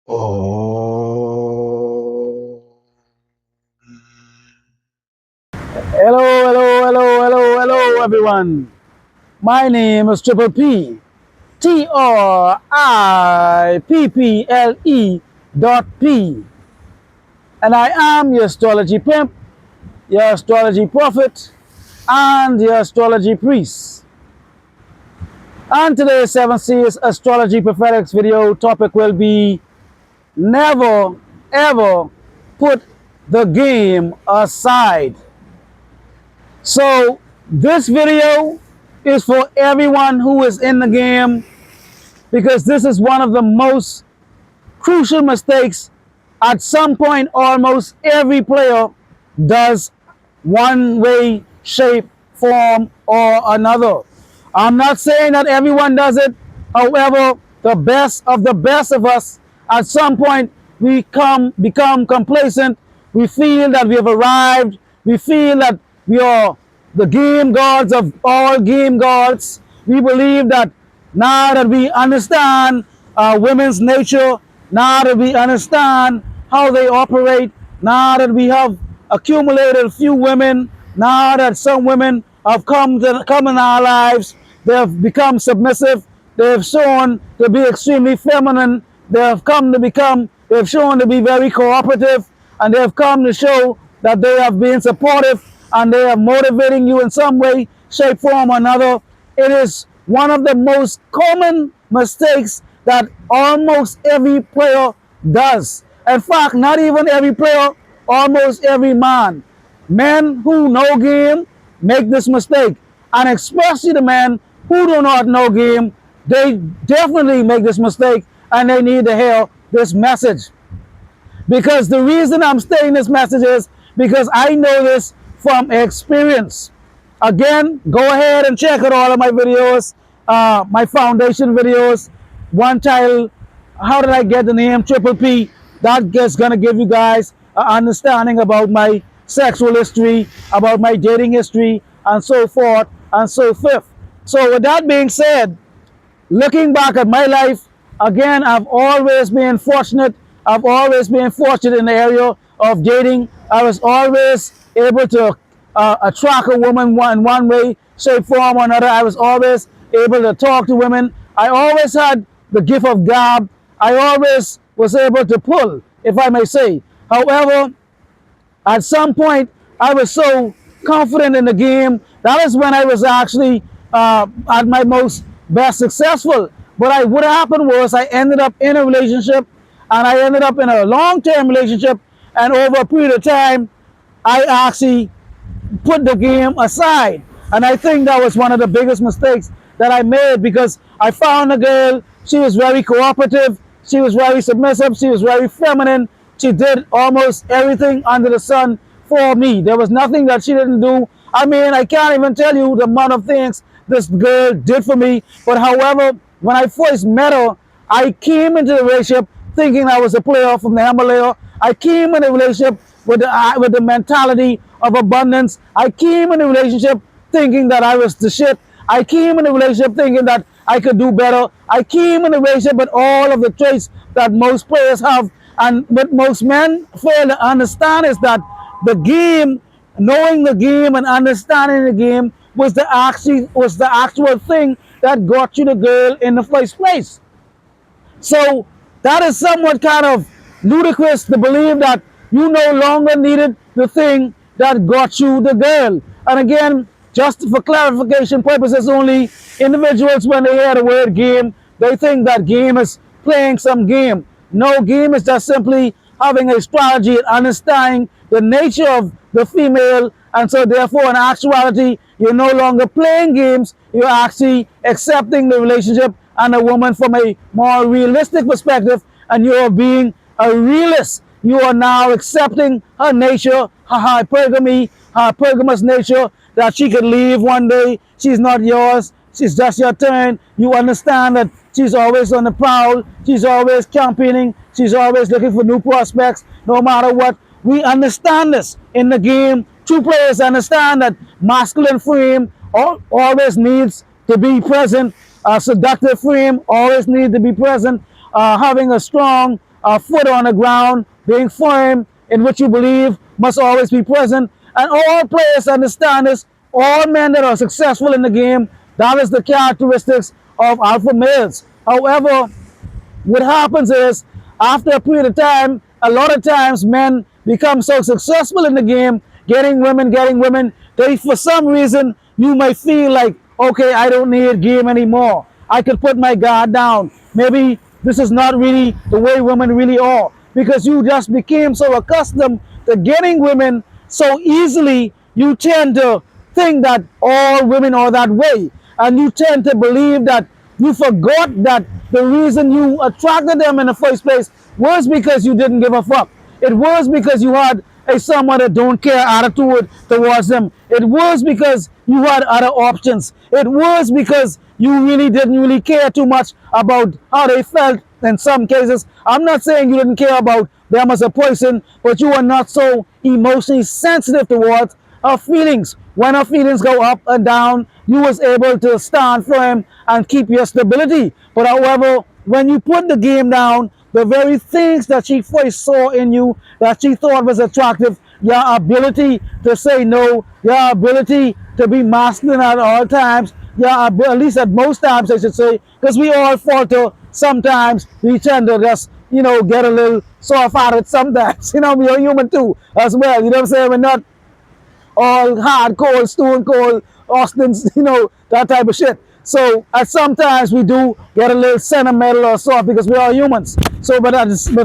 Oh. Hello, hello, hello, hello, hello, everyone. My name is Triple P, TRIPPLE.P, and I am your astrology pimp, your astrology prophet, and your astrology priest. And today's 7 Series Astrology Prophetics video topic will be never ever put the game aside. So this video is for everyone who is in the game, because this is one of the most crucial mistakes at some point almost every player does, one way, shape, form, or another. I'm not saying that everyone does it. However, the best of us, at some point, we become complacent. We feel that we have arrived. We feel that we are the game gods of all game gods. We believe that now that we understand women's nature, now that we understand how they operate, now that we have accumulated a few women, now that some women have come in our lives, they have become submissive, they have shown to be extremely feminine, they have shown to be very cooperative, and they have come to show that they have been supportive and they are motivating you in some way, shape, form, or another. It is one of the most common mistakes that almost every player does. In fact, not even every player, almost every man. Men who know game make this mistake. And especially the men who do not know game, they definitely make this mistake, and they need to hear this message. Because the reason I'm saying this message is because I know this from experience. Again, go ahead and check out all of my videos, my foundation videos. One title, how did I get the name Triple P? That is going to give you guys an understanding about my sexual history, about my dating history, and so forth and so forth. So with that being said, looking back at my life, again, I've always been fortunate. I've always been fortunate in the area of dating. I was always able to attract a woman in one way, shape, form, or another. I was always able to talk to women. I always had the gift of gab. I always was able to pull, if I may say. However, at some point, I was so confident in the game. That is when I was actually at my most best successful. But what happened was I ended up in a relationship, and I ended up in a long-term relationship. And over a period of time, I actually put the game aside. And I think that was one of the biggest mistakes that I made, because I found a girl, she was very cooperative, she was very submissive, she was very feminine, she did almost everything under the sun for me. There was nothing that she didn't do. I mean, I can't even tell you the amount of things this girl did for me. But however, when I first met her, I came into the relationship thinking I was a player from the Himalaya. I came in a relationship with the mentality of abundance. I came in a relationship thinking that I was the shit. I came in a relationship thinking that I could do better. I came in a relationship with all of the traits that most players have. And what most men fail to understand is that the game, knowing the game and understanding the game, was the actual thing that got you the girl in the first place. So that is somewhat kind of ludicrous to believe that you no longer needed the thing that got you the girl. And again, just for clarification purposes only, individuals, when they hear the word game, they think that game is playing some game. No, game is just simply having a strategy and understanding the nature of the female. And so therefore, in actuality, you're no longer playing games, you're actually accepting the relationship and a woman from a more realistic perspective, and you're being a realist. You are now accepting her nature, her hypergamy, her pergamous nature, that she could leave one day. She's not yours. She's just your turn. You understand that she's always on the prowl. She's always campaigning. She's always looking for new prospects, no matter what. We understand this in the game. True players understand that masculine frame always needs to be present. A seductive frame always needs to be present. Having a strong a foot on the ground, being firm in which you believe must always be present. And all players understand this. All men that are successful in the game, that is the characteristics of alpha males. However, what happens is, after a period of time, a lot of times men become so successful in the game, getting women, they, for some reason, you may feel like, okay, I don't need game anymore. I could put my guard down. Maybe this is not really the way women really are, because you just became so accustomed to getting women so easily, you tend to think that all women are that way. And you tend to believe that you forgot that the reason you attracted them in the first place was because you didn't give a fuck. It was because you had a someone that don't care attitude towards them. It was because you had other options. It was because you really didn't really care too much about how they felt in some cases. I'm not saying you didn't care about them as a person, but you are not so emotionally sensitive towards her feelings. When her feelings go up and down, you was able to stand firm and keep your stability. But however, when you put the game down, the very things that she first saw in you, that she thought was attractive, your ability to say no, your ability to be masculine at all times, at least at most times I should say, because we all falter sometimes. We tend to just, get a little soft-hearted sometimes. We are human too as well. You know what I'm saying? We're not all hardcore, stone cold, Austin's, that type of shit. So at sometimes we do get a little sentimental or soft because we are humans. So, but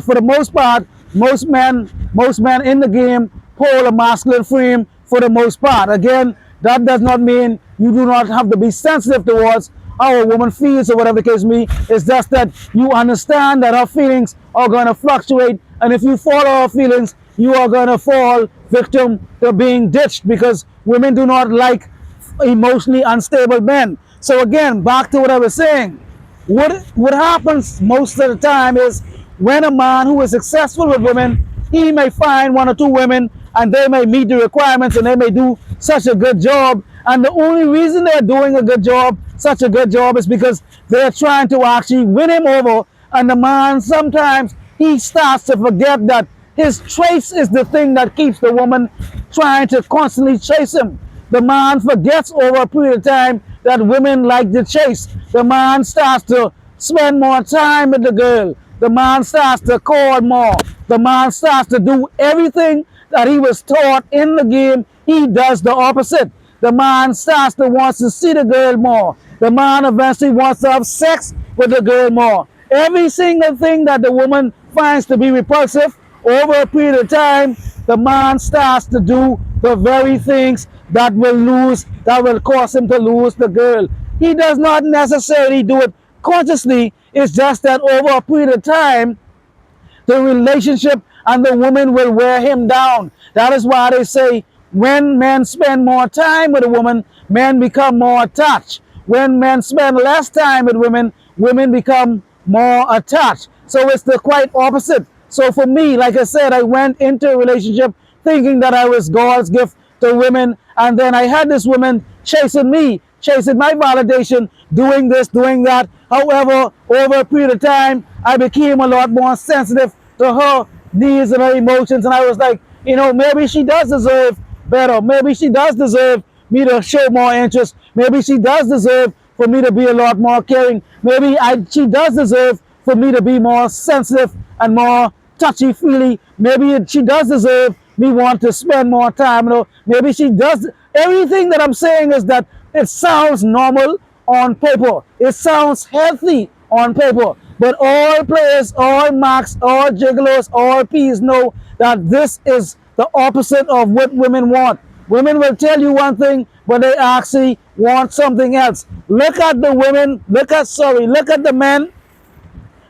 for the most part, most men in the game hold a masculine frame for the most part. Again, that does not mean you do not have to be sensitive towards how a woman feels or whatever the case may be. It's just that you understand that her feelings are going to fluctuate, and if you follow her feelings, you are going to fall victim to being ditched, because women do not like emotionally unstable men. So again, back to what I was saying, what happens most of the time is, when a man who is successful with women, he may find one or two women and they may meet the requirements and they may do such a good job, and the only reason they're doing such a good job is because they're trying to actually win him over. And the man, sometimes he starts to forget that his trace is the thing that keeps the woman trying to constantly chase him. The man forgets over a period of time that women like the chase. The man starts to spend more time with the girl. The man starts to call more. The man starts to do everything that he was taught in the game. He does the opposite. The man starts to want to see the girl more. The man eventually wants to have sex with the girl more. Every single thing that the woman finds to be repulsive, over a period of time, the man starts to do the very things that will cause him to lose the girl. He does not necessarily do it consciously. It's just that over a period of time, the relationship and the woman will wear him down. That is why they say, when men spend more time with a woman, men become more attached. When men spend less time with women, women become more attached. So it's the quite opposite. So for me, like I said, I went into a relationship thinking that I was God's gift to women, and then I had this woman chasing me, chasing my validation, doing this, doing that. However, over a period of time, I became a lot more sensitive to her needs and her emotions, and I was like, maybe she does deserve better. Maybe she does deserve me to show more interest. Maybe she does deserve for me to be a lot more caring. Maybe she does deserve for me to be more sensitive and more touchy-feely. Maybe she does deserve me want to spend more time. Maybe she does. Everything that I'm saying is that it sounds normal on paper. It sounds healthy on paper. But all players, all marks, all gigolos, all P's know that this is the opposite of what women want. Women will tell you one thing, but they actually want something else. Look at the women, look at the men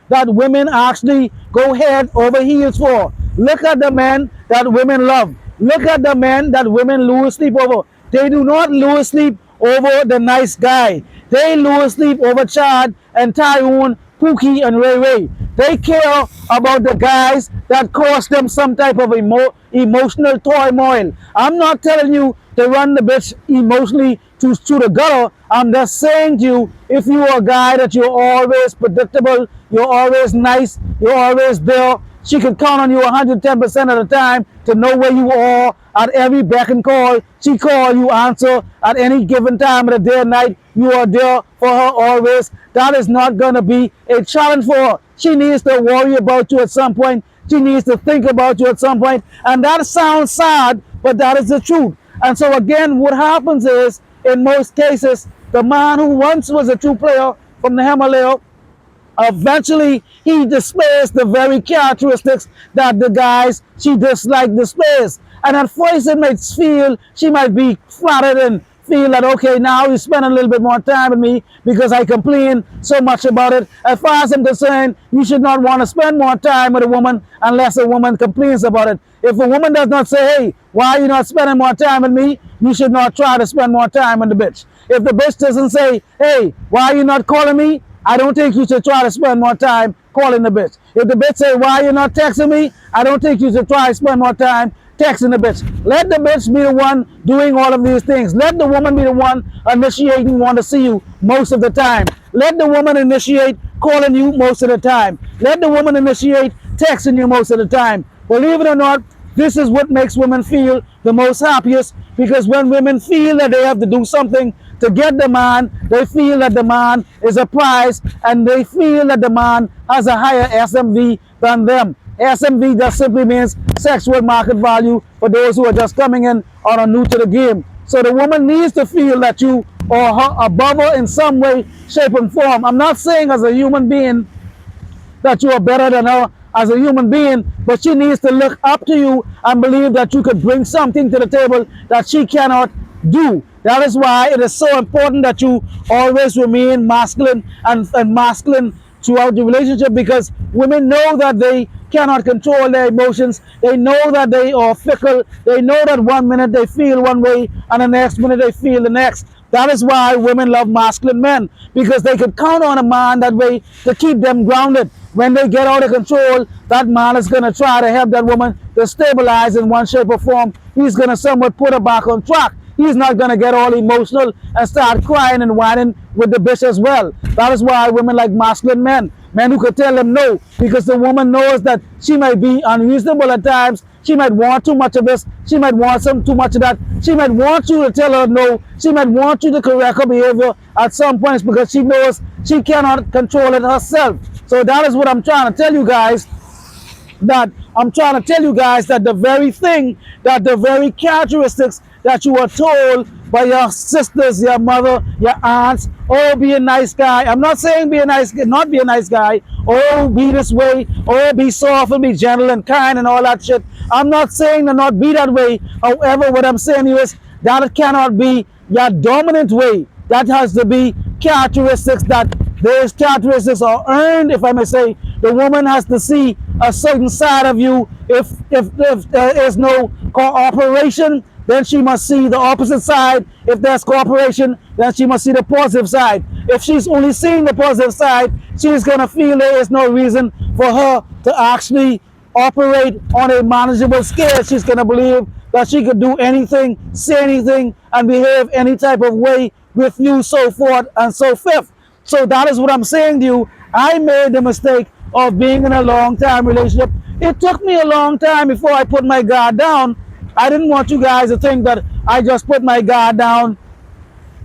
that women actually go head over heels for. Look at the men that women love. Look at the men that women lose sleep over. They do not lose sleep over the nice guy. They lose sleep over Chad and Tyrone, Pookie and Ray Ray. They care about the guys that cause them some type of emotional turmoil. I'm not telling you to run the bitch emotionally to the gutter. I'm just saying to you, if you are a guy that you're always predictable, you're always nice, you're always there, she can count on you 110% of the time to know where you are at every beck and call. She call, you answer at any given time of the day and night. You are there for her always. That is not going to be a challenge for her. She needs to worry about you at some point. She needs to think about you at some point. And that sounds sad, but that is the truth. And so again, what happens is, in most cases, the man who once was a true player from the Himalaya, eventually he displays the very characteristics that the guys she disliked displays. And at first it might feel, she might be flattered and feel that, okay, now you spend a little bit more time with me because I complain so much about it. As far as I'm concerned, you should not want to spend more time with a woman unless a woman complains about it. If a woman does not say, hey, why are you not spending more time with me? You should not try to spend more time with the bitch. If the bitch doesn't say, hey, why are you not calling me? I don't think you should try to spend more time calling the bitch. If the bitch say, why are you not texting me? I don't think you should try to spend more time texting the bitch. Let the bitch be the one doing all of these things. Let the woman be the one initiating, want to see you most of the time. Let the woman initiate calling you most of the time. Let the woman initiate texting you most of the time. Believe it or not, this is what makes women feel the most happiest, because when women feel that they have to do something to get the man, they feel that the man is a prize, and they feel that the man has a higher SMV than them. SMV just simply means sexual market value for those who are just coming in or are new to the game. So the woman needs to feel that you are her above her in some way, shape, and form. I'm not saying as a human being that you are better than her as a human being, but she needs to look up to you and believe that you could bring something to the table that she cannot do. That is why it is so important that you always remain masculine and masculine throughout the relationship, because women know that they cannot control their emotions. They know that they are fickle. They know that one minute they feel one way and the next minute they feel the next. That is why women love masculine men, because they could count on a man that way to keep them grounded. When they get out of control, that man is going to try to help that woman to stabilize in one shape or form. He's going to somewhat put her back on track. He's not going to get all emotional and start crying and whining with the bitch as well. That is why women like masculine men. Men who could tell them no, because the woman knows that she might be unreasonable at times. She might want too much of this. She might want too much of that. She might want you to tell her no. She might want you to correct her behavior at some points, because she knows she cannot control it herself. So that is what I'm trying to tell you guys. That the very thing, that the very characteristics that you are told by your sisters, your mother, your aunts, oh, be a nice guy. I'm not saying be a nice, not be a nice guy. Oh, be this way. Oh, be soft and be gentle and kind and all that shit. I'm not saying to not be that way. However, what I'm saying is that it cannot be your dominant way. That has to be characteristics that those characteristics are earned, if I may say. The woman has to see a certain side of you. If there is no cooperation, then she must see the opposite side. If there's cooperation, then she must see the positive side. If she's only seeing the positive side, she's going to feel there is no reason for her to actually operate on a manageable scale. She's going to believe that she could do anything, say anything, and behave any type of way with you, so forth and so forth. So that is what I'm saying to you. I made the mistake of being in a long-time relationship. It took me a long time before I put my guard down. I didn't want you guys to think that I just put my guard down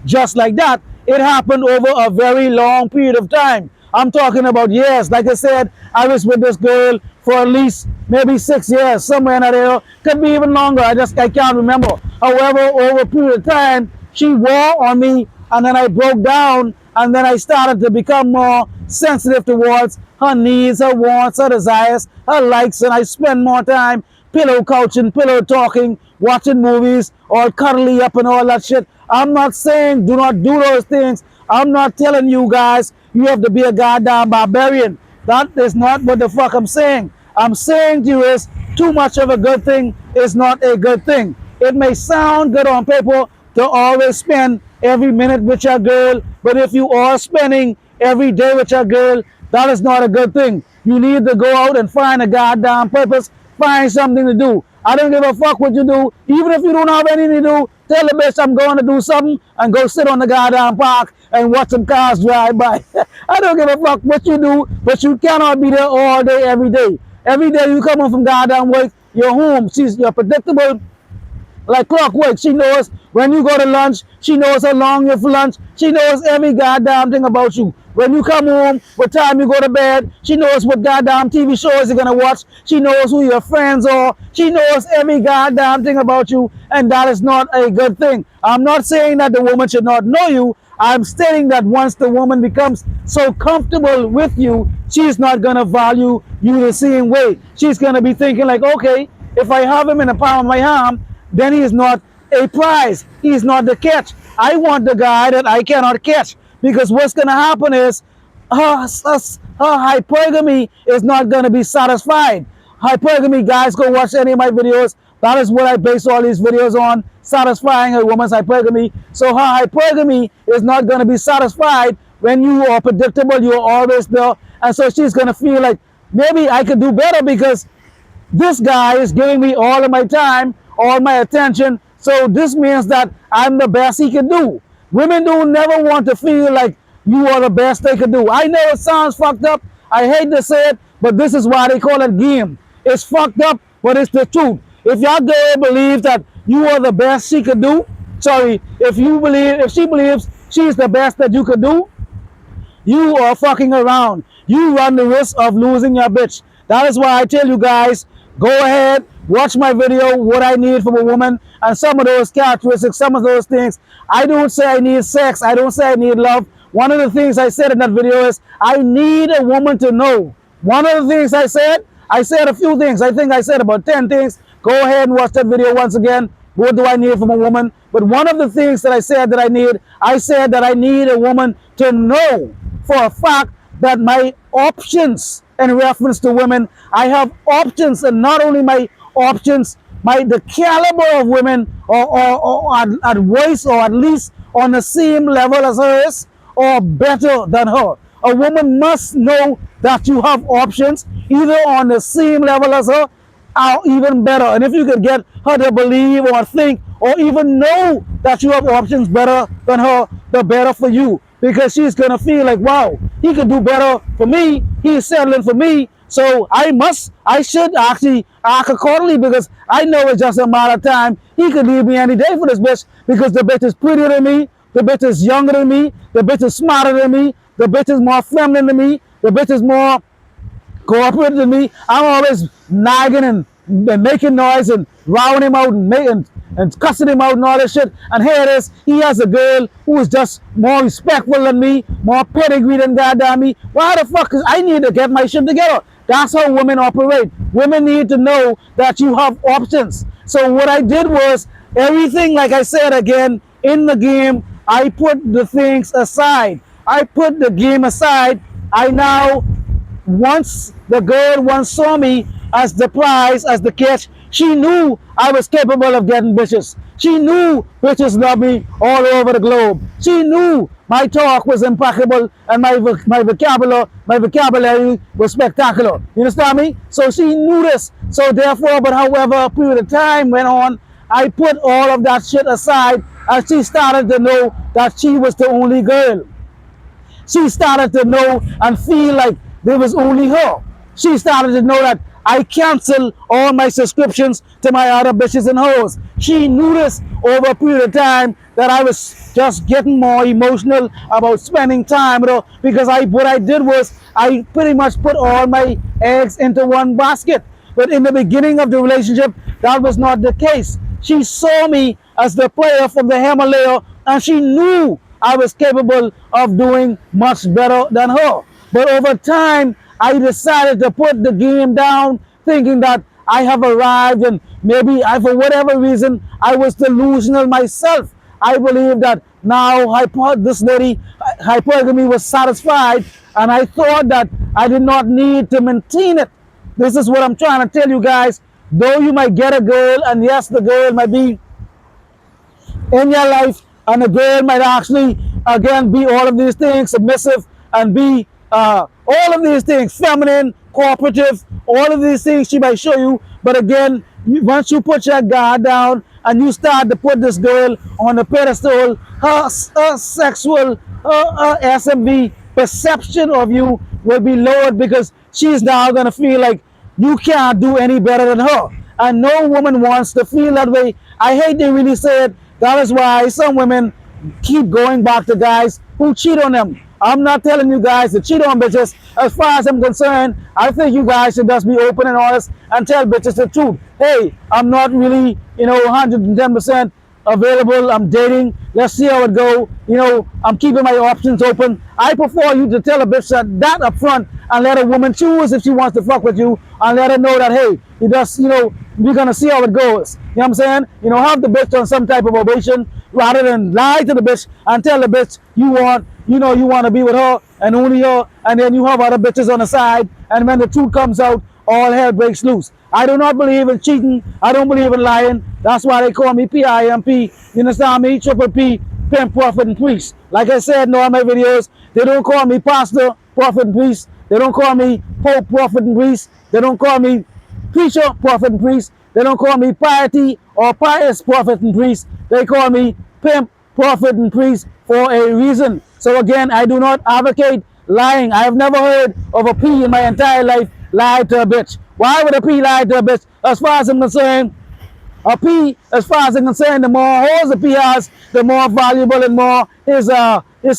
just like that. It happened over a very long period of time. I'm talking about years. Like I said, I was with this girl for at least maybe 6 years, somewhere in that area. Could be even longer. I can't remember. However, over a period of time, she wore on me, and then I broke down, and then I started to become more sensitive towards her needs, her wants, her desires, her likes, and I spend more time pillow couching, pillow talking, watching movies, all cuddly up and all that shit. I'm not saying do not do those things. I'm not telling you guys you have to be a goddamn barbarian. That is not what the fuck I'm saying. I'm saying to you is too much of a good thing is not a good thing. It may sound good on paper to always spend every minute with your girl, but if you are spending every day with your girl, that is not a good thing. You need to go out and find a goddamn purpose, find something to do. I don't give a fuck what you do. Even if you don't have anything to do, Tell the bitch I'm going to do something and go sit on the goddamn park and watch some cars drive by. I don't give a fuck what you do, but you cannot be there all day, every day. Every day you come home from goddamn work, you're home. You're predictable like clockwork. She knows when you go to lunch. She knows how long you're for lunch. She knows every goddamn thing about you. When you come home, what time you go to bed. She knows what goddamn TV shows you're gonna watch. She knows who your friends are. She knows every goddamn thing about you, and that is not a good thing. I'm not saying that the woman should not know you. I'm stating that once the woman becomes so comfortable with you, she's not gonna value you the same way. She's gonna be thinking like, okay, if I have him in the palm of my hand, then he is not a prize. He is not the catch. I want the guy that I cannot catch, because what's going to happen is her hypergamy is not going to be satisfied. Hypergamy, guys, go watch any of my videos. That is what I base all these videos on, satisfying a woman's hypergamy. So her hypergamy is not going to be satisfied when you are predictable, you're always there. And so she's going to feel like, maybe I could do better because this guy is giving me all of my time, all my attention. So this means that I'm the best he can do. Women do never want to feel like you are the best they can do. I know it sounds fucked up. I hate to say it, but this is why they call it game. It's fucked up, but it's the truth. If your girl believes that you are the best she could do, if she believes she's the best that you could do, you are fucking around. You run the risk of losing your bitch. That is why I tell you guys, go ahead, watch my video, what I need from a woman, and some of those characteristics, some of those things. I don't say I need sex. I don't say I need love. One of the things I said in that video is, I need a woman to know. One of the things I said a few things. I think I said about 10 things. Go ahead and watch that video once again. What do I need from a woman? But one of the things that I said that I said that I need a woman to know for a fact that my options in reference to women, I have options, and not only my options, the caliber of women or at voice, or at least on the same level as hers, or better than her. A woman must know that you have options either on the same level as her or even better. And if you can get her to believe or think or even know that you have options better than her, the better for you. Because she's going to feel like, wow, he could do better for me. He's settling for me. So I should actually act accordingly, because I know it's just a matter of time. He could leave me any day for this bitch, because the bitch is prettier than me. The bitch is younger than me. The bitch is smarter than me. The bitch is more feminine than me. The bitch is more cooperative than me. I'm always nagging and making noise and rowing him out and cussing him out and all that shit. And here it is, he has a girl who is just more respectful than me, more pedigree than goddamn me. Why the fuck is I need to get my shit together? That's how women operate. Women need to know that you have options. So what I did was, everything, like I said again, in the game, I put the things aside. I put the game aside. I now, once the girl once saw me as the prize, as the catch, she knew I was capable of getting bitches. She knew bitches love me all over the globe. She knew my talk was impeccable and my vocabulary was spectacular. You understand me? So she knew this. So therefore, but however a period of time went on, I put all of that shit aside, and she started to know that she was the only girl. She started to know and feel like there was only her. She started to know that I canceled all my subscriptions to my other bitches and hoes. She knew this over a period of time, that I was just getting more emotional about spending time with her, because what I did was I pretty much put all my eggs into one basket. But in the beginning of the relationship, that was not the case. She saw me as the player from the Himalaya, and she knew I was capable of doing much better than her. But over time, I decided to put the game down, thinking that I have arrived, and maybe for whatever reason, I was delusional myself. I believe that now this lady, hypergamy, was satisfied, and I thought that I did not need to maintain it. This is what I'm trying to tell you guys. Though you might get a girl, and yes, the girl might be in your life, and the girl might actually, again, be all of these things, submissive, and be all of these things, feminine, cooperative, all of these things she might show you. But again, once you put your guard down and you start to put this girl on the pedestal, her sexual, her SMV perception of you will be lowered because she's now going to feel like you can't do any better than her. And no woman wants to feel that way. I hate they really say it. That is why some women keep going back to guys who cheat on them. I'm not telling you guys to cheat on bitches. As far as I'm concerned, I think you guys should just be open and honest and tell bitches the truth. Hey, I'm not really, 110% available. I'm dating. Let's see how it go. I'm keeping my options open. I prefer you to tell a bitch that up front and let a woman choose if she wants to fuck with you and let her know that, hey, you just, we're going to see how it goes. You know what I'm saying? Have the bitch on some type of probation rather than lie to the bitch and tell the bitch you want to be with her and only her, and then you have other bitches on the side, and when the truth comes out, all hell breaks loose. I do not believe in cheating. I don't believe in lying. That's why they call me PIMP. You understand me? Triple P, Pimp, Prophet, and Priest. Like I said in all my videos, they don't call me Pastor, Prophet, and Priest. They don't call me Pope, Prophet, and Priest. They don't call me Preacher, Prophet, and Priest. They don't call me Piety or Pious Prophet and Priest. They call me Pimp, Prophet, and Priest for a reason. So again, I do not advocate lying. I have never heard of a P in my entire life lie to a bitch. Why would a P lie to a bitch? As far as I'm concerned, a P, as far as I'm concerned, the more holes a P has, the more valuable and more his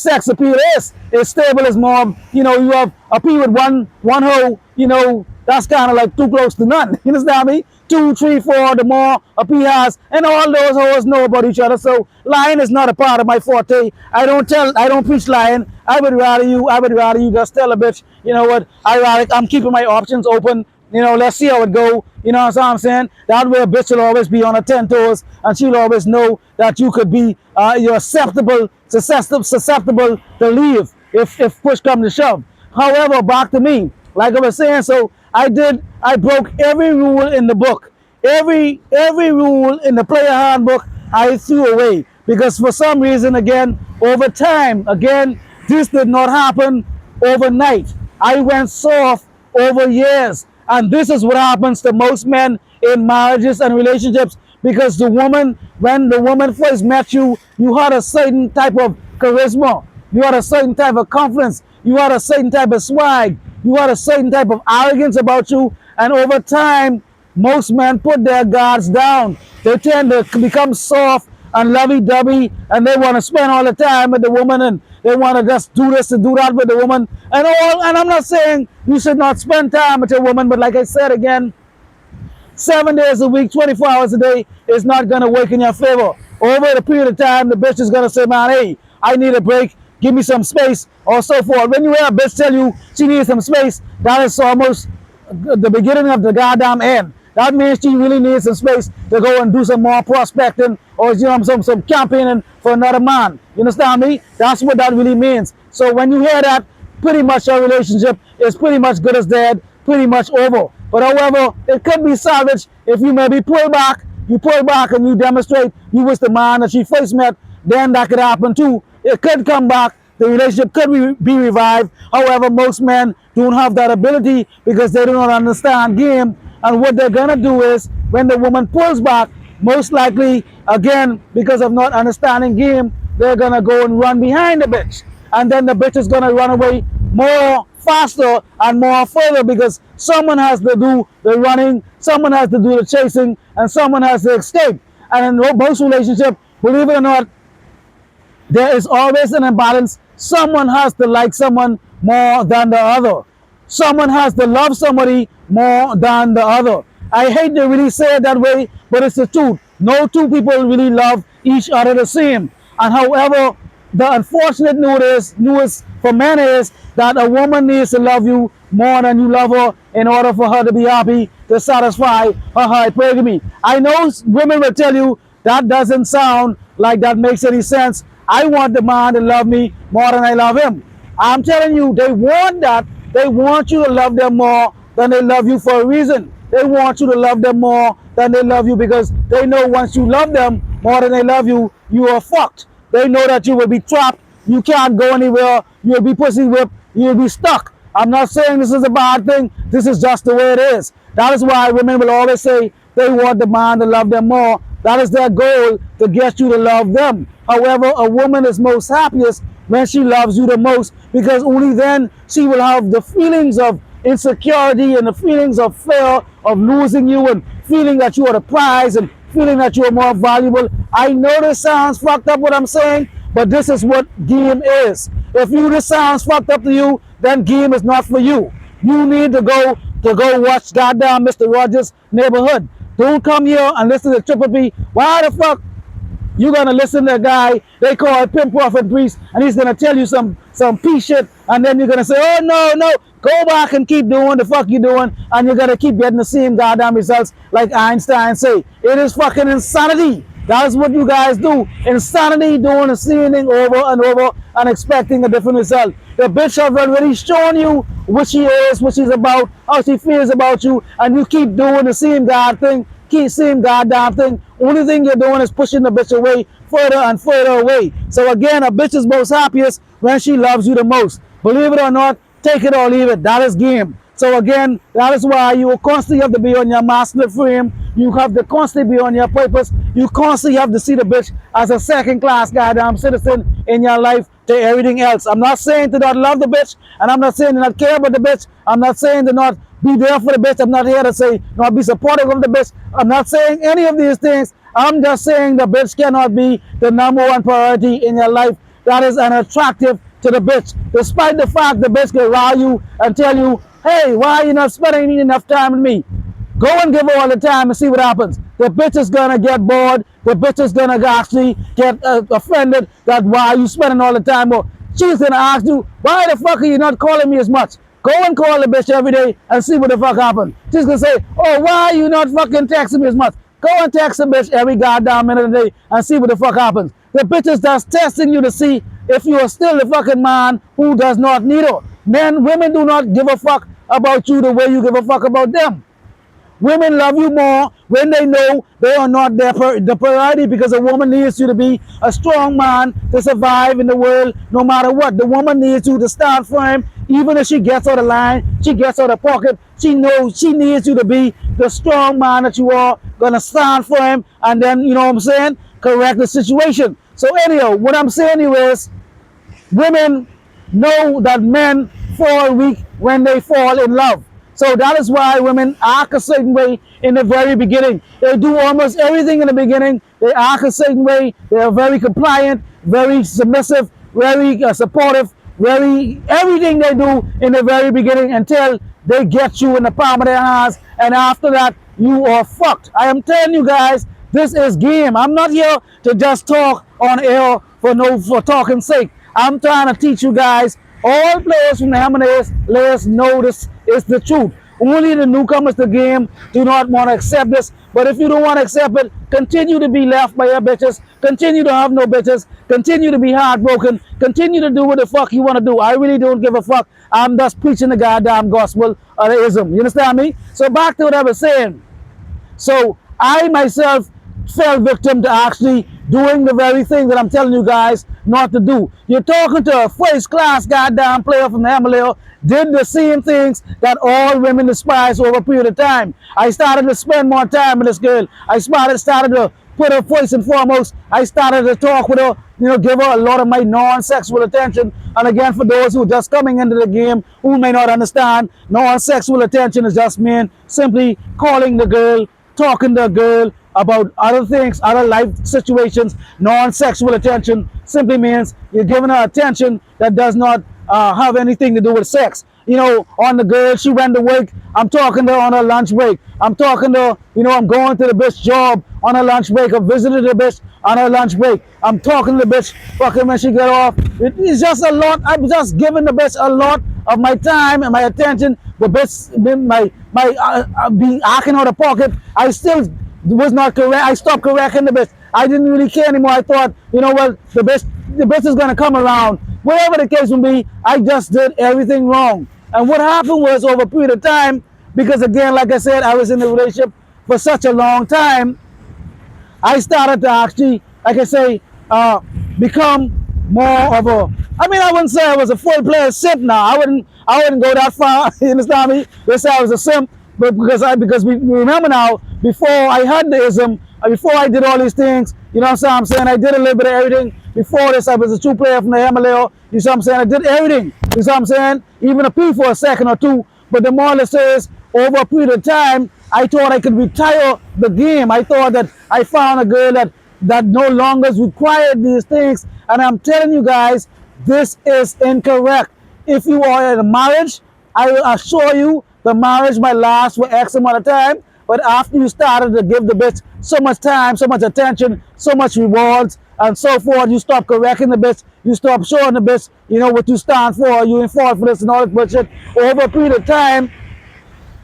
sex appeal is. It's stable as more, you have a P with one hole, that's kind of like too close to none. You understand me? 2, 3, 4, the more a P has, and all those hoes know about each other. So lying is not a part of my forte. I don't preach lying. I would rather you just tell a bitch, you know what, I'm keeping my options open. Let's see how it go. You know what I'm saying? That way a bitch will always be on her 10 toes, and she'll always know that you could be, you're susceptible to leave if push comes to shove. However, back to me, like I was saying, so I broke every rule in the book. Every rule in the player handbook I threw away because for some reason, again, over time, again, this did not happen overnight. I went soft over years. And this is what happens to most men in marriages and relationships because when the woman first met you, you had a certain type of charisma. You had a certain type of confidence. You had a certain type of swag. You had a certain type of arrogance about you. And over time, most men put their guards down. They tend to become soft and lovey-dovey, and they want to spend all the time with the woman, and they want to just do this and do that with the woman. And I'm not saying you should not spend time with your woman, but like I said again, 7 days a week, 24 hours a day is not going to work in your favor. Over the period of time, the bitch is going to say, man, hey, I need a break. Give me some space, or so forth. When you hear a bitch tell you she needs some space, that is almost the beginning of the goddamn end. That means she really needs some space to go and do some more prospecting or some campaigning for another man. You understand me? That's what that really means. So when you hear that, pretty much your relationship is pretty much good as dead, pretty much over. But however, it could be salvaged if you maybe pull back and you demonstrate you was the man that she first met, then that could happen too. It could come back. The relationship could be revived. However, most men don't have that ability because they do not understand game. And what they're going to do is, when the woman pulls back, most likely, again, because of not understanding game, they're going to go and run behind the bitch. And then the bitch is going to run away more faster and more further because someone has to do the running, someone has to do the chasing, and someone has to escape. And in most relationships, believe it or not, there is always an imbalance. Someone has to like someone more than the other. Someone has to love somebody more than the other. I hate to really say it that way, but it's the truth. No two people really love each other the same. And however, the unfortunate news for men is that a woman needs to love you more than you love her in order for her to be happy, to satisfy her hypergamy. I know women will tell you that doesn't sound like that makes any sense. I want the man to love me more than I love him. I'm telling you, they want that. They want you to love them more than they love you for a reason. They want you to love them more than they love you because they know once you love them more than they love you, you are fucked. They know that you will be trapped. You can't go anywhere. You will be pussy whipped. You will be stuck. I'm not saying this is a bad thing. This is just the way it is. That is why women will always say, They want the man to love them more. That is their goal, to get you to love them. However, a woman is most happiest when she loves you the most, because only then she will have the feelings of insecurity and the feelings of fear of losing you, and feeling that you are the prize, and feeling that you are more valuable. I know this sounds fucked up what I'm saying, but this is what game is. If this sounds fucked up to you, then game is not for you. You need to go watch goddamn Mr. Rogers' Neighborhood. Don't come here and listen to Triple P. Why the fuck you gonna listen to a guy they call Pimp Prophet Priest, and he's gonna tell you some pee shit, and then you're gonna say, oh no, go back and keep doing the fuck you doing, and you're gonna keep getting the same goddamn results like Einstein say. It is fucking insanity. That is what you guys do. Insanity, doing the same thing over and over and expecting a different result. The bitch have already shown you what she is, what she's about, how she feels about you, and you keep doing the same goddamn thing. Only thing you're doing is pushing the bitch away, further and further away. So again, a bitch is most happiest when she loves you the most. Believe it or not, take it or leave it. That is game. So again, that is why you will constantly have to be on your masculine frame. You have to constantly be on your purpose. You constantly have to see the bitch as a second-class goddamn citizen in your life to everything else. I'm not saying to not love the bitch, and I'm not saying to not care about the bitch. I'm not saying to not be there for the bitch. I'm not here to say not be supportive of the bitch. I'm not saying any of these things. I'm just saying the bitch cannot be the number one priority in your life. That is unattractive to the bitch. Despite the fact the bitch can rile you and tell you, hey, why are you not spending enough time with me? Go and give her all the time and see what happens. The bitch is gonna get bored. The bitch is gonna actually get offended that why are you spending all the time. Or she's gonna ask you, why the fuck are you not calling me as much? Go and call the bitch every day and see what the fuck happens. She's gonna say, oh, why are you not fucking texting me as much? Go and text the bitch every goddamn minute of the day and see what the fuck happens. The bitch is just testing you to see if you are still the fucking man who does not need her. Women do not give a fuck about you the way you give a fuck about them. Women love you more when they know they are not the priority, because a woman needs you to be a strong man to survive in the world no matter what. The woman needs you to stand firm. Even if she gets out of line, she gets out of pocket, she knows she needs you to be the strong man that you are, gonna stand firm, and then, you know what I'm saying, correct the situation. So anyhow, what I'm saying to you is, women know that men fall weak when they fall in love. So that is why women act a certain way in the very beginning. They do almost everything in the beginning. They act a certain way. They are very compliant, very submissive, very supportive, everything they do in the very beginning until they get you in the palm of their hands. And after that, you are fucked. I am telling you guys, this is game. I'm not here to just talk on air for talking sake. I'm trying to teach you guys. All players from the Hammonds layers know this is the truth. Only the newcomers to the game do not want to accept this. But if you don't want to accept it, continue to be left by your bitches. Continue to have no bitches. Continue to be heartbroken. Continue to do what the fuck you want to do. I really don't give a fuck. I'm just preaching the goddamn gospel of the ism. You understand me? So back to what I was saying. So I myself fell victim to actually doing the very thing that I'm telling you guys not to do. You're talking to a first-class goddamn player from the Himalaya, did the same things that all women despise over a period of time. I started to spend more time with this girl. I started to put her first and foremost. I started to talk with her, give her a lot of my non-sexual attention. And again, for those who are just coming into the game, who may not understand, non-sexual attention is just mean simply calling the girl, talking to a girl about other things, other life situations. Non-sexual attention simply means you're giving her attention that does not have anything to do with sex. On the girl, she went to work, I'm talking to her on her lunch break. I'm talking to her, I'm going to the bitch job on her lunch break. I visited the bitch on her lunch break. I'm talking to the bitch fucking when she get off. It's just a lot. I'm just giving the bitch a lot of my time and my attention. The bitch, be acting out of pocket. I still was not correct. I stopped correcting the bitch. I didn't really care anymore. I thought, the bitch is gonna come around. Whatever the case may be, I just did everything wrong. And what happened was, over a period of time, because again, like I said, I was in a relationship for such a long time, I started to actually, like I say, become more of a, I wouldn't say I was a full player simp now. I wouldn't go that far. You understand me? They say I was a simp. But because we remember now, before I had the ism, before I did all these things, you know what I'm saying? I did a little bit of everything. Before this, I was a true player from the Himalaya. You see what I'm saying? I did everything. You see what I'm saying? Even a P for a second or two. But the more it says, over a period of time, I thought I could retire the game. I thought that I found a girl that no longer required these things. And I'm telling you guys, this is incorrect. If you are in a marriage, I will assure you the marriage might last for X amount of time. But after you started to give the bitch so much time, so much attention, so much rewards, and so forth, you stop correcting the bitch, you stop showing the bitch, you know, what you stand for, you ain't fought for this and all this bullshit. Over a period of time,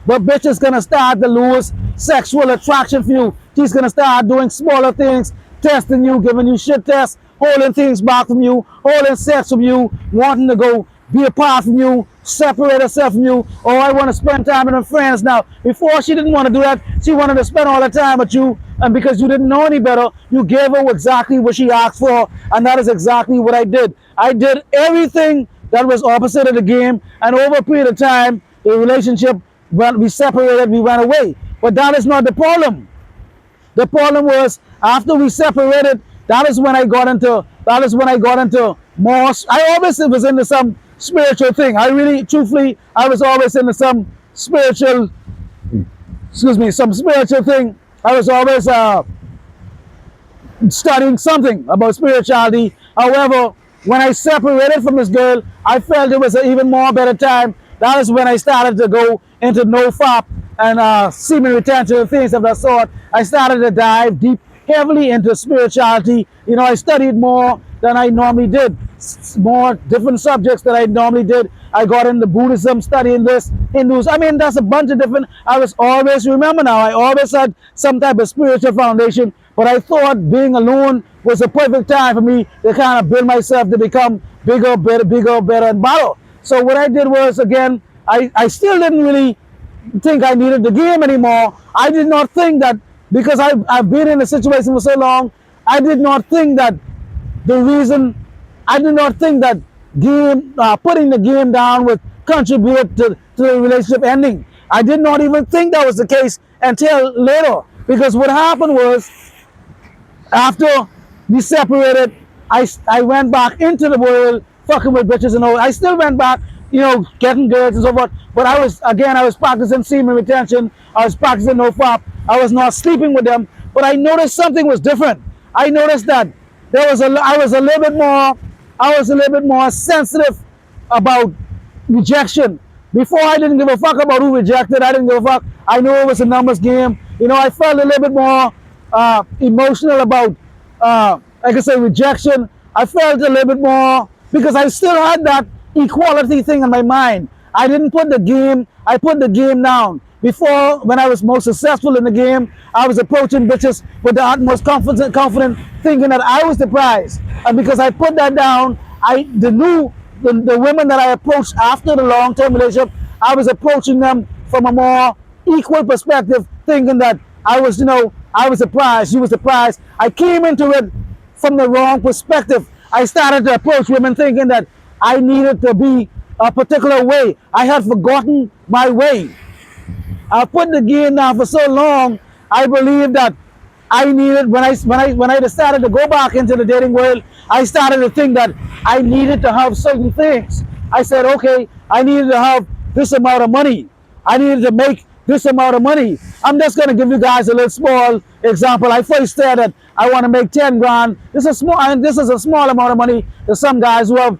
the bitch is gonna start to lose sexual attraction for you. She's gonna start doing smaller things, testing you, giving you shit tests, holding things back from you, holding sex from you, wanting to go be apart from you, separate herself from you. Oh, I want to spend time with her friends now. Before, she didn't want to do that. She wanted to spend all the time with you, and because you didn't know any better, you gave her exactly what she asked for, and that is exactly what I did. I did everything that was opposite of the game, and over a period of time, the relationship, when we separated, we went away. But that is not the problem. The problem was after we separated, that is when I got into more. I always was into some spiritual thing. I really, truthfully, I was always into some spiritual, some spiritual thing. I was always studying something about spirituality. However, when I separated from this girl, I felt it was an even more better time. That is when I started to go into no-fap and semen retention and things of that sort. I started to dive deep, heavily into spirituality. You know, I studied more than I normally did, more different subjects that I normally did. I got into Buddhism, studying this, Hindus. I mean, that's a bunch of different. I was always, remember now, I always had some type of spiritual foundation, but I thought being alone was a perfect time for me to kind of build myself to become bigger, better, and better. So what I did was, again, I still didn't really think I needed the game anymore. I did not think that, because I've been in a situation for so long, I did not think that putting the game down would contribute to the relationship ending. I did not even think that was the case until later. Because what happened was, after we separated, I went back into the world, fucking with bitches and all. I still went back, you know, getting girls and so forth. But I was practicing semen retention. I was practicing no fap. I was not sleeping with them. But I noticed something was different. I noticed that I was a little bit more sensitive about rejection. Before, I didn't give a fuck about who rejected. I didn't give a fuck. I knew it was a numbers game. You know, I felt a little bit more emotional about, like I said, rejection. I felt a little bit more, because I still had that equality thing in my mind. I didn't put the game, I put the game down. Before, when I was most successful in the game, I was approaching bitches with the utmost confident, thinking that I was the prize. And because I put that down, the women that I approached after the long-term relationship, I was approaching them from a more equal perspective, thinking that I was, you know, I was the prize, she was the prize. I came into it from the wrong perspective. I started to approach women thinking that I needed to be a particular way. I had forgotten my way. I put the game down for so long. I believe that I needed, when I decided to go back into the dating world, I started to think that I needed to have certain things. I said, okay, I needed to have this amount of money. I needed to make this amount of money. I'm just going to give you guys a little small example. I first said that I want to make 10 grand. This is a small amount of money to some guys who have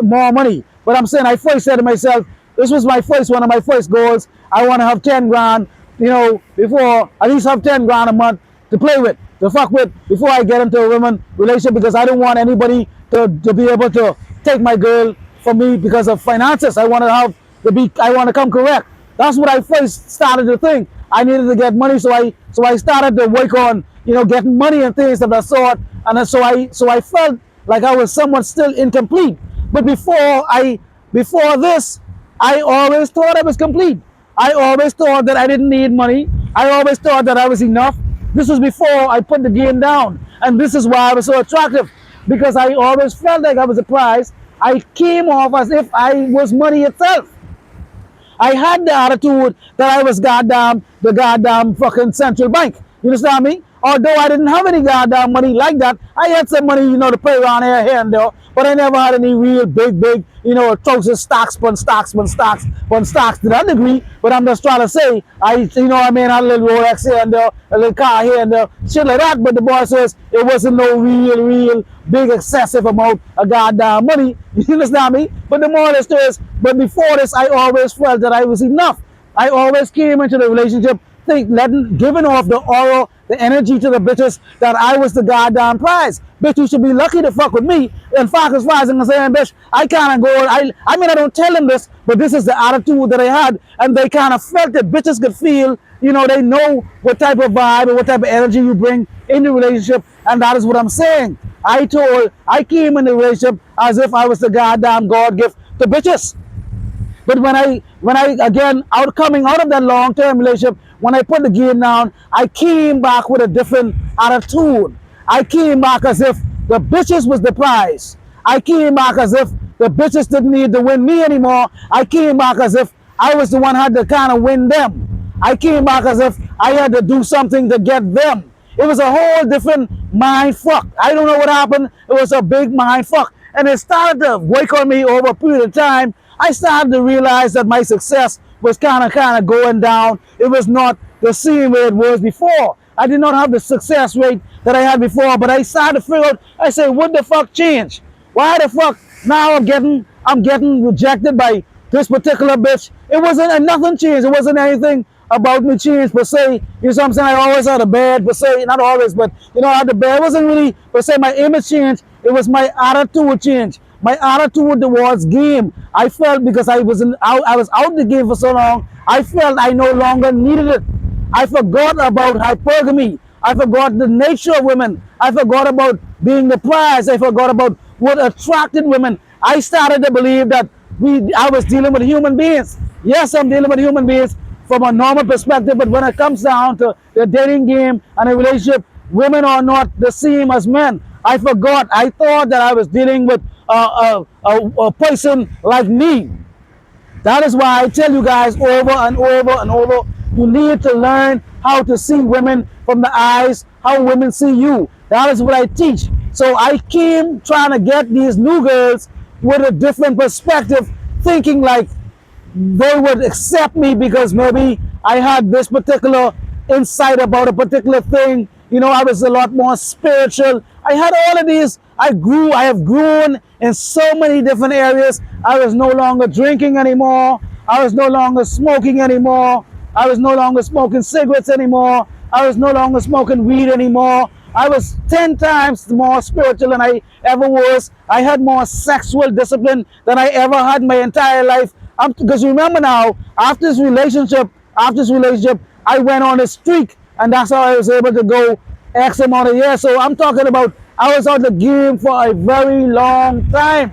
more money. But I'm saying, I first said to myself, this was one of my first goals. I want to have 10 grand, you know, before, at least have 10 grand a month to play with, to fuck with, before I get into a women relationship, because I don't want anybody to be able to take my girl from me because of finances. I want to come correct. That's what I first started to think. I needed to get money, so I started to work on, you know, getting money and things of that sort. And then so I felt like I was somewhat still incomplete. But before this, I always thought I was complete. I always thought that I didn't need money. I always thought that I was enough. This was before I put the game down. And this is why I was so attractive, because I always felt like I was a prize. I came off as if I was money itself. I had the attitude that I was goddamn the goddamn fucking central bank. You understand me? Although I didn't have any goddamn money like that, I had some money, to play around here and there, but I never had any real big, trousers, stocks, stocks to that degree. But I'm just trying to say, I mean, I had a little Rolex here and there, a little car here and there, shit like that. But the boy says it wasn't no real big excessive amount of goddamn money. You understand me? But the moral of the story is, but before this, I always felt that I was enough. I always came into the relationship giving off the aura, the energy to the bitches that I was the goddamn prize. Bitch, you should be lucky to fuck with me. In fact, as far as I'm saying, bitch, I kind of go, I mean, I don't tell them this, but this is the attitude that I had, and they kind of felt that bitches could feel, they know what type of vibe and what type of energy you bring in the relationship, and that is what I'm saying. I came in the relationship as if I was the goddamn God gift to bitches. But when I again coming out of that long-term relationship, when I put the game down, I came back with a different attitude. I came back as if the bitches was the prize. I came back as if the bitches didn't need to win me anymore. I came back as if I was the one who had to kind of win them. I came back as if I had to do something to get them. It was a whole different mind fuck. I don't know what happened. It was a big mind fuck. And it started to wake on me over a period of time. I started to realize that my success was kind of going down. It was not the same way it was before. I did not have the success rate that I had before, but I started to figure out, I said, what the fuck changed? Why the fuck now I'm getting rejected by this particular bitch? It wasn't, nothing changed. It wasn't anything about me changed per se. You know what I'm saying? I always had a bad per se, not always, but I had the bad. It wasn't really per se my image changed. It was my attitude changed. My attitude towards game. I felt because I was out the game for so long, I felt I no longer needed it. I forgot about hypergamy. I forgot the nature of women. I forgot about being the prize. I forgot about what attracted women. I started to believe that I was dealing with human beings. Yes, I'm dealing with human beings from a normal perspective, but when it comes down to the dating game and a relationship, women are not the same as men. I forgot. I thought that I was dealing with a person like me. That is why I tell you guys over and over and over, you need to learn how to see women from the eyes, how women see you. That is what I teach. So I came trying to get these new girls with a different perspective, thinking like they would accept me because maybe I had this particular insight about a particular thing. I was a lot more spiritual. I had all of these. I have grown in so many different areas. I was no longer drinking anymore. I was no longer smoking anymore. I was no longer smoking cigarettes anymore. I was no longer smoking weed anymore. I was 10 times more spiritual than I ever was. I had more sexual discipline than I ever had my entire life. Because remember now, after this relationship, I went on a streak, and that's how I was able to go X amount of years. So I'm talking about I was out the game for a very long time.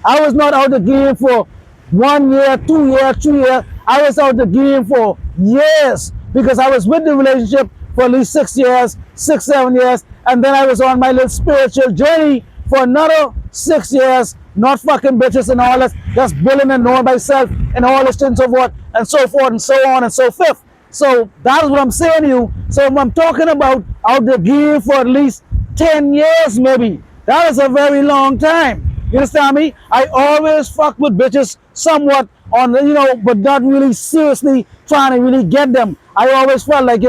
I was not out the game for 1 year, 2 years, 3 years. I was out the game for years because I was with the relationship for at least 6 years, 6, 7 years, and then I was on my little spiritual journey for another 6 years, not fucking bitches and all that, just bullying and knowing myself and all this and so forth and so forth and so on and so forth. So that is what I'm saying to you. So if I'm talking about out the game for at least 10 years maybe, that is a very long time. You understand me? I always fuck with bitches somewhat on, but not really seriously trying to really get them. I always felt like,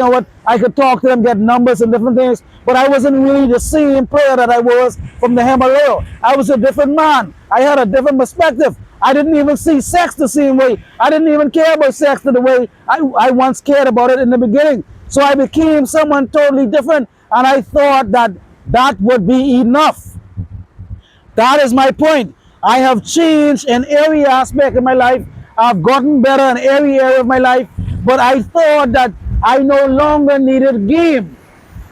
I could talk to them, get numbers and different things, but I wasn't really the same player that I was from the Himalaya. I was a different man. I had a different perspective. I didn't even see sex the same way. I didn't even care about sex the way I once cared about it in the beginning. So I became someone totally different, and I thought that would be enough. That is my point. I have changed in every aspect of my life. I've gotten better in every area of my life, but I thought that I no longer needed game.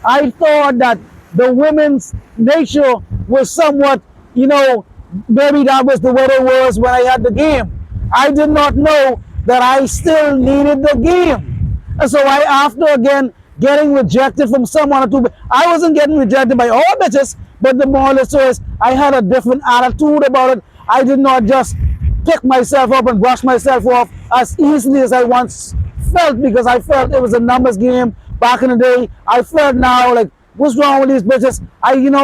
I thought that the women's nature was somewhat, maybe that was the way it was when I had the game. I did not know that I still needed the game. And so after again getting rejected from someone or two, I wasn't getting rejected by all bitches, but the moral is I had a different attitude about it. I did not just pick myself up and brush myself off as easily as I once felt, because I felt it was a numbers game back in the day. I felt now like, what's wrong with these bitches?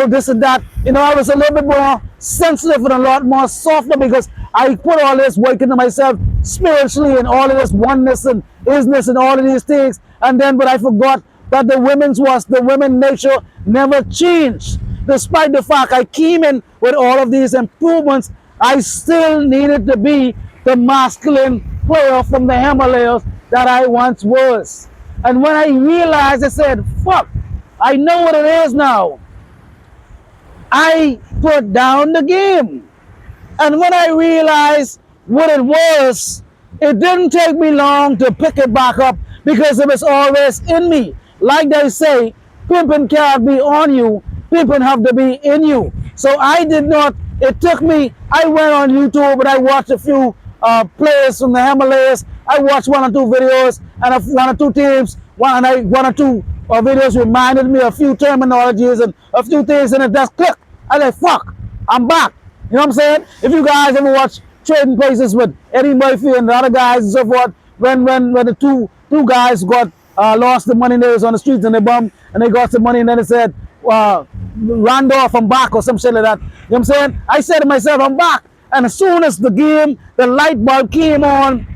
This and that. I was a little bit more sensitive and a lot more softer because I put all this work into myself spiritually and all of this oneness and isness and all of these things. And then, but I forgot that the women nature never changed. Despite the fact I came in with all of these improvements, I still needed to be the masculine player from the Himalayas that I once was. And when I realized, I said, fuck, I know what it is now. I put down the game. And when I realized what it was, it didn't take me long to pick it back up because it was always in me. Like they say, pimping can't be on you, pimping have to be in you. So I did not, it took me, I went on YouTube and I watched a few players from the Himalayas. I watched one or two videos and one or two teams, one or two videos reminded me of a few terminologies and a few things, and it just clicked. I said, fuck, I'm back. You know what I'm saying? If you guys ever watch Trading Places with Eddie Murphy and the other guys and so forth, when the two guys got lost the money, they was on the streets and they bummed and they got some money, and then it said, Randolph, I'm back, or some shit like that. You know what I'm saying? I said to myself, I'm back. And as soon as the game, the light bulb came on,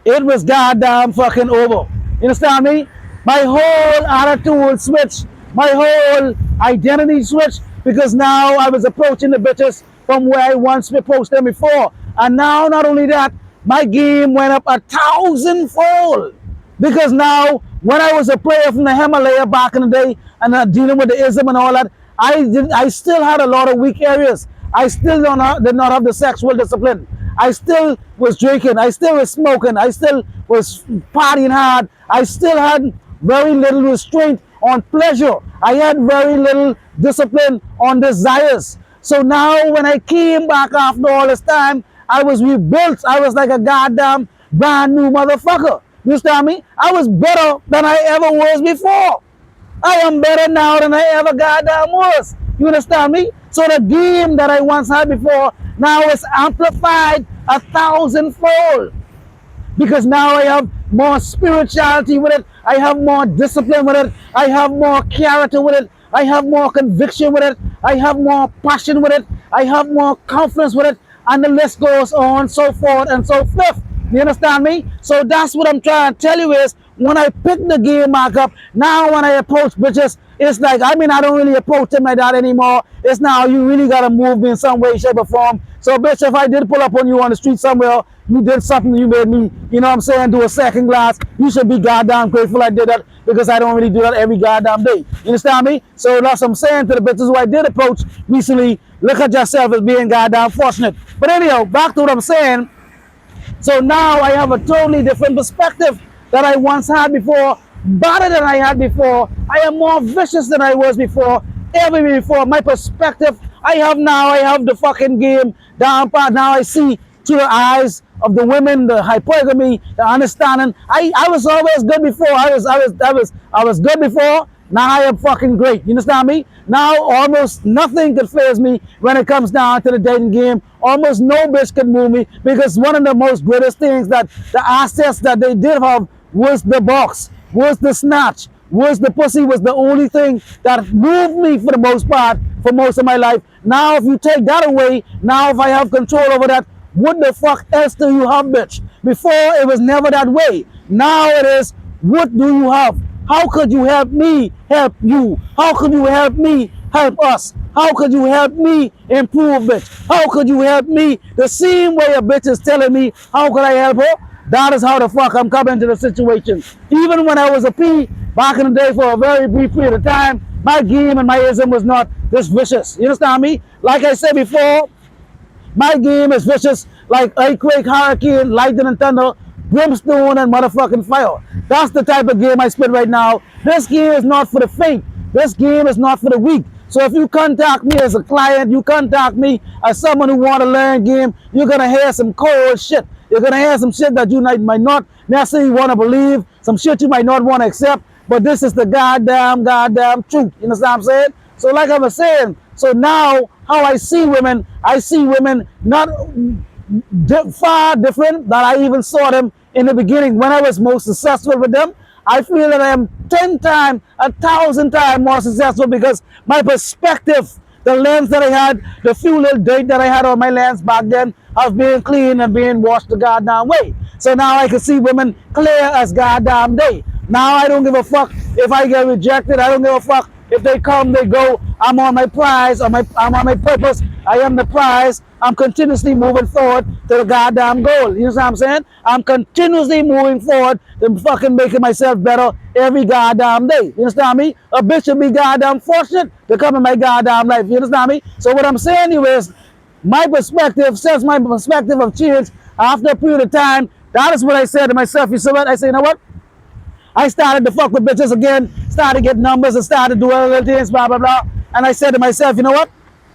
it was goddamn fucking over. You understand me? My whole attitude switched, my whole identity switched, because now I was approaching the bitches from where I once approached them before. And now, not only that, my game went up 1,000-fold. Because now, when I was a player from the Himalaya back in the day, and dealing with the ism and all that, I still had a lot of weak areas. I still did not have the sexual discipline. I still was drinking. I still was smoking. I still was partying hard. I still had very little restraint on pleasure. I had very little discipline on desires. So now when I came back after all this time, I was rebuilt. I was like a goddamn brand new motherfucker. You understand me? I was better than I ever was before. I am better now than I ever goddamn was. You understand me? So the game that I once had before now is amplified 1,000-fold. Because now I have more spirituality with it. I have more discipline with it. I have more character with it. I have more conviction with it. I have more passion with it. I have more confidence with it. And the list goes on, so forth and so forth. You understand me? So that's what I'm trying to tell you is, when I pick the game back up, now when I approach bitches, it's like, I don't really approach them like that anymore. It's now, you really got to move me in some way, shape, or form. So, bitch, if I did pull up on you on the street somewhere, you did something, you made me, you know what I'm saying, do a second glass, you should be goddamn grateful I did that, because I don't really do that every goddamn day. You understand me? So that's what I'm saying to the bitches who I did approach recently. Look at yourself as being goddamn fortunate. But anyhow, back to what I'm saying. So now I have a totally different perspective that I once had before, better than I had before. I am more vicious than I was before, ever before. My perspective, I have the fucking game down pat. Now I see through the eyes of the women, the hypergamy, the understanding. I was always good before. I was good before. Now I am fucking great. You understand me? Now almost nothing could faze me when it comes down to the dating game. Almost no bitch could move me, because one of the most greatest things that the assets that they did have was the box, was the snatch, was the pussy, was the only thing that moved me for the most part for most of my life. Now if you take that away, now if I have control over that, what the fuck else do you have, bitch? Before it was never that way. Now it is, what do you have? How could you help me help you? How could you help me help us? How could you help me improve, bitch? How could you help me? The same way a bitch is telling me, how could I help her? That is how the fuck I'm coming to the situation. Even when I was a P back in the day for a very brief period of time, my game and my ism was not this vicious. You understand me? Like I said before, my game is vicious like earthquake, hurricane, lightning and thunder, brimstone and motherfucking fire. That's the type of game I spit right now. This game is not for the faint. This game is not for the weak. So if you contact me as a client, you contact me as someone who want to learn game, you're going to hear some cold shit. You're going to hear some shit that you might not necessarily want to believe, some shit you might not want to accept, but this is the goddamn truth. You know what I'm saying? So like I was saying, so now how I see women not far different than I even saw them in the beginning when I was most successful with them. I feel that I am 10 times, 1,000 times more successful because my perspective, the lens that I had, the few little dirt that I had on my lens back then, has been clean and being washed the goddamn way. So now I can see women clear as goddamn day. Now I don't give a fuck if I get rejected. I don't give a fuck if they come, they go. I'm on my prize. I'm on my purpose. I am the prize. I'm continuously moving forward to the goddamn goal. You know what I'm saying? I'm continuously moving forward to fucking making myself better every goddamn day. You understand me? A bitch should be goddamn fortunate to come in my goddamn life. You understand me? So what I'm saying to you is, my perspective, since my perspective of changed after a period of time, that is what I said to myself. You see what? I say, you know what? I started to fuck with bitches again, started to get numbers and started doing little things, blah, blah, blah. And I said to myself, you know what?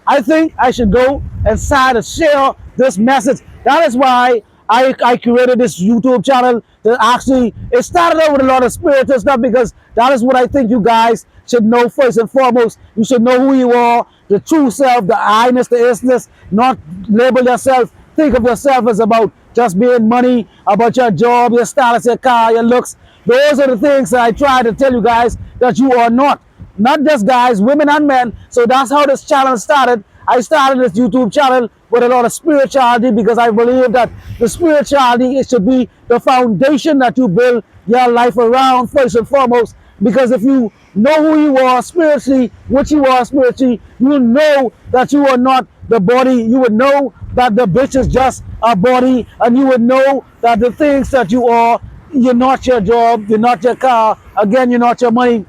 I think I should go and start to share this message. That is why I created this YouTube channel to actually, it started out with a lot of spiritual stuff because that is what I think you guys should know first and foremost. You should know who you are, the true self, the I-ness, the isness, not label yourself. Think of yourself as about just being money, about your job, your status, your car, your looks. Those are the things that I try to tell you guys that you are not. Not just guys, women and men. So that's how this channel started. I started this YouTube channel with a lot of spirituality because I believe that the spirituality, it should be the foundation that you build your life around first and foremost. Because if you know who you are spiritually, what you are spiritually, you will know that you are not the body. You would know that the bitch is just a body, and you would know that the things that you are, you're not your job, you're not your car, again, you're not your money.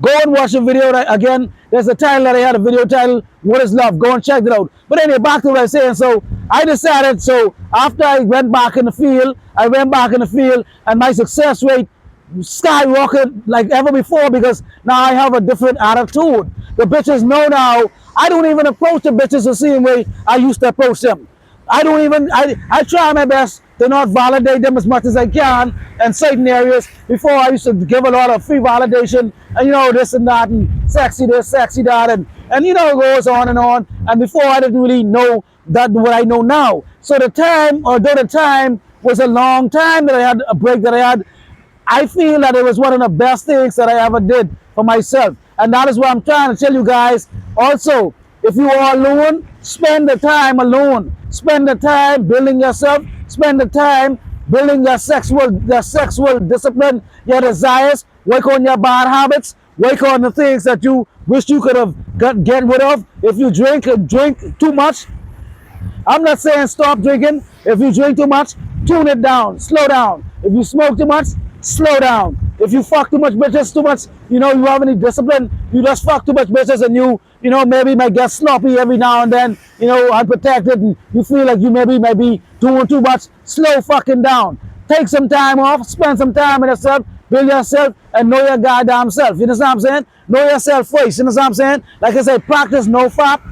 Go and watch the video. Again, there's a title that I had, a video title, What is Love? Go and check it out. But anyway, back to what I was saying. So I decided, so after I went back in the field, and my success rate skyrocketed like ever before because now I have a different attitude. The bitches know now. I don't even approach the bitches the same way I used to approach them. I try my best to not validate them as much as I can in certain areas. Before I used to give a lot of free validation and, you know, this and that and sexy this, sexy that, and you know, it goes on. And before I didn't really know that what I know now. So the time, although the time was a long time that I had a break that I had, I feel that it was one of the best things that I ever did for myself. And that is what I'm trying to tell you guys. Also, if you are alone, spend the time alone. Spend the time building yourself. Spend the time building your sexual discipline, your desires. Work on your bad habits. Work on the things that you wish you could have get rid of. If you drink too much, I'm not saying stop drinking. If you drink too much, tune it down, slow down. If you smoke too much, slow down. If you fuck too much bitches, too much, you know, you have any discipline, you just fuck too much bitches and you know, maybe might get sloppy every now and then, you know, unprotected, and you feel like you maybe might be doing too much, slow fucking down. Take some time off, spend some time with yourself, build yourself, and know your goddamn self. You know what I'm saying? Know yourself first. You know what I'm saying? Like I said, practice no fap,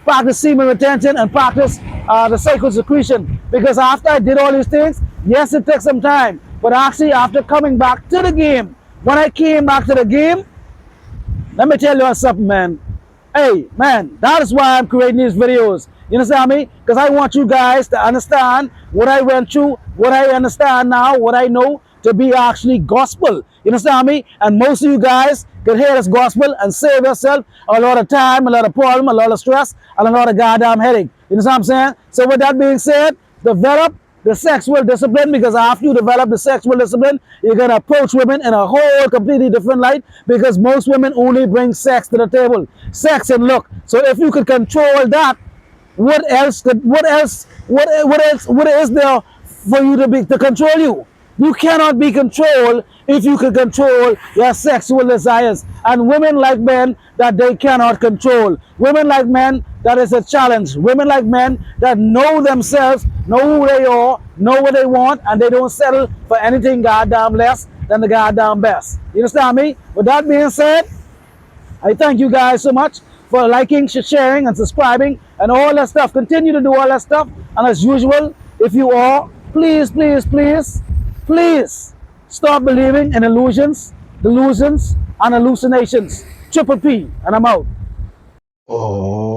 practice semen retention, and practice the sacral secretion. Because after I did all these things, yes, it took some time. But actually, after coming back to the game, when I came back to the game, let me tell you something, man. Hey, man, that is why I'm creating these videos. You understand me? Because I want you guys to understand what I went through, what I understand now, what I know to be actually gospel. You understand me? And most of you guys can hear this gospel and save yourself a lot of time, a lot of problem, a lot of stress, and a lot of goddamn headache. You know what I'm saying? So with that being said, develop the sexual discipline, because after you develop the sexual discipline, you're going to approach women in a whole completely different light, because most women only bring sex to the table. Sex and look. So if you could control that, what is there for you to control you? You cannot be controlled if you can control your sexual desires. And women like men that they cannot control. Women like men that is a challenge. Women like men that know themselves, know who they are, know what they want, and they don't settle for anything goddamn less than the goddamn best. You understand me? With that being said, I thank you guys so much for liking, sharing, and subscribing, and all that stuff. Continue to do all that stuff. And as usual, if you are, please stop believing in illusions, delusions, and hallucinations. Triple P, and I'm out. Oh.